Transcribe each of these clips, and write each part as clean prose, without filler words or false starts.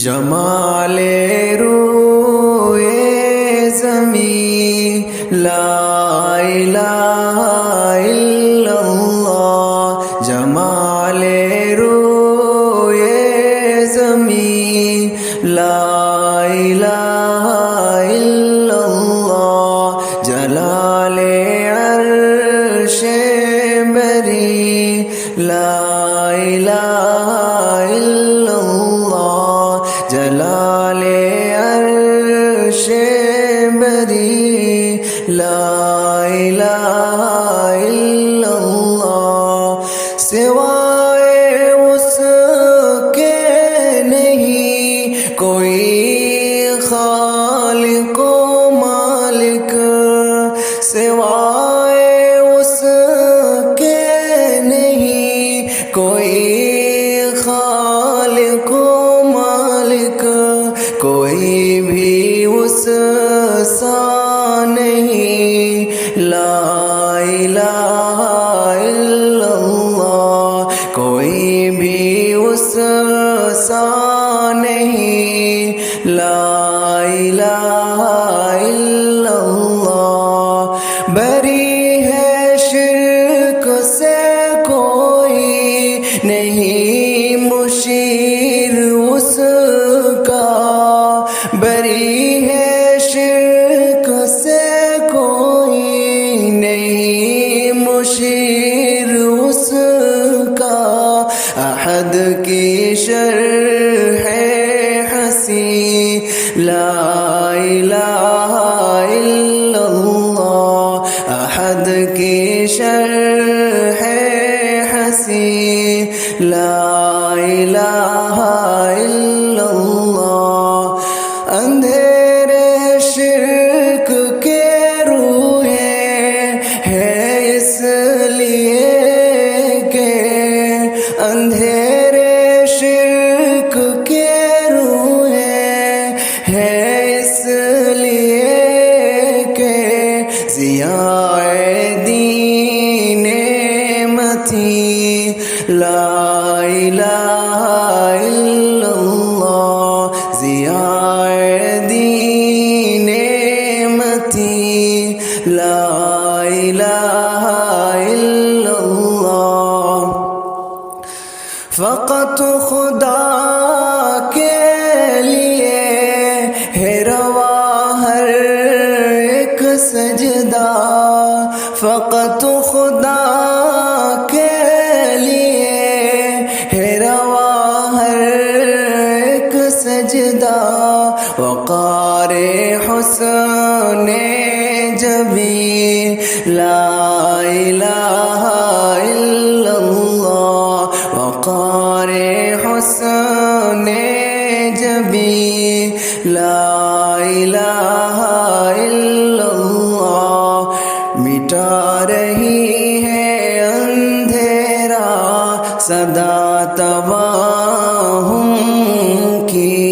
جمال روئے زمین لا الہ الا اللہ، جمال روئے زمین لا الہ الا اللہ، جلال عرش بری لا الہ الا اللہ، جلال عرش بری لا الہ الا اللہ، سوائے اس کے نہیں کوئی خالق و مالک، سوائے اس کے نہیں کوئی خالق و مالک، کوئی بھی اس سا نہیں لا الہ الا اللہ، کوئی بھی اس سا نہیں لا الہ الا اللہ، بری ہے شرک سے کوئی نہیں مشیر اس کا، بری ہے شرک سے کوئی نہیں مشیر اس کا، احد کی شرح حسین لا الہ الا اللہ، احد کی شرح حسین لا الہ الا اللہ، اندھیرے شرک کے روئے ہے اس لیے کہ اندھیرے شرک کے روئے ہے اس لیے کہ ضیاء دین متین لا الہ الا اللہ، ضیاء دین متین لا الہ الا اللہ، فقط خدا کے لیے ہے روا ہر ایک سجدہ، فقط خدا کے لیے ہے روا ہر ایک سجدہ، وقار حسن جبین لا الہ الا اللہ، وقار حسن جبین لا الہ الا اللہ، مٹا رہی ہے اندھیرا صدا تباہم کی،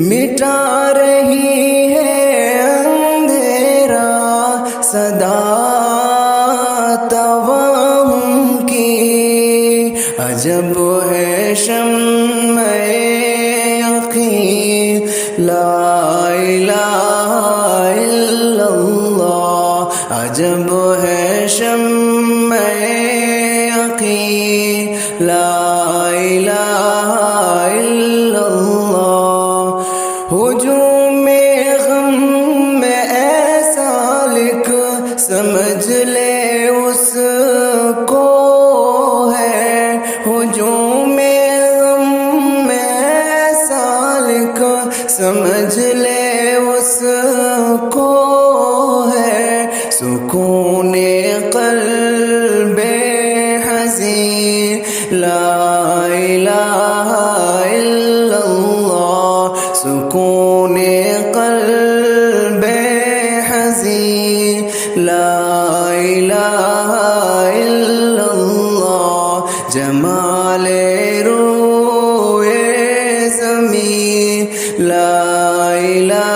مٹا رہی ہے اندھیرا صدا تباہم کی، عجب ہے شمع یقین لا الہ الا اللہ، عجب ہے شمع یقین لا الہ الا اللہ، ہجوم غم میں اے سالک سمجھ لے اس کو ہے، ہجوم غم میں اے سالک سمجھ لے اس کو ہے، سکون قلب حزین لا الہ الا اللہ، سکون قلب حزین لا الہ الا اللہ، جمال روئے زمین لا الہ